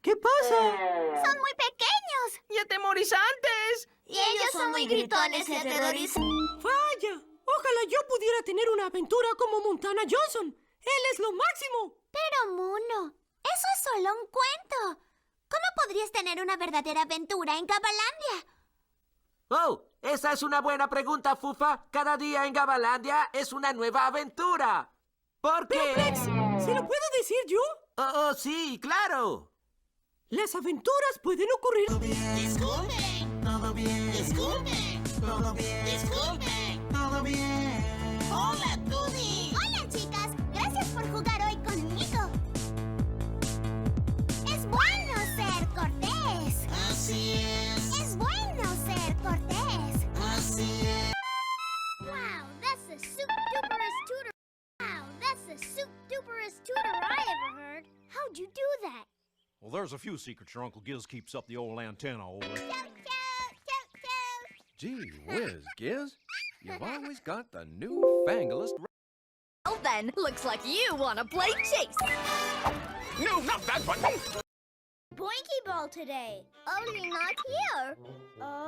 ¿Qué pasa? Son muy pequeños. ¡Y atemorizantes! Y ellos son muy gritones y aterrorizantes. ¡Vaya! Ojalá yo pudiera tener una aventura como Montana Johnson. ¡Él es lo máximo! Pero, Mono, eso es solo un cuento. ¿Cómo podrías tener una verdadera aventura en Gabalandia? Oh, esa es una buena pregunta, Fufa. Cada día en Gabalandia es una nueva aventura. ¿Por qué? Pero, Plex, ¿se lo puedo decir yo? Oh, sí, claro. Las aventuras pueden ocurrir... Disculpen. Todo bien. Disculpen. Todo bien. Disculpen. Todo bien. Hola, Tudy. Hola, chicas. Gracias por jugar hoy conmigo. Es bueno ser cortés. Así es. Es bueno ser cortés. Así es. Wow, that's the super-duperest tutor. Wow, that's the super-duperest tutor I ever heard. How'd you do that? Well, there's a few secrets your Uncle Giz keeps up the old antenna over. Chow, chow, chow, chow. Gee whiz, Giz. You've always got the newfanglest... Well then, looks like you want to play chase. No, not that one! Boinky ball today. Only not here. Oh.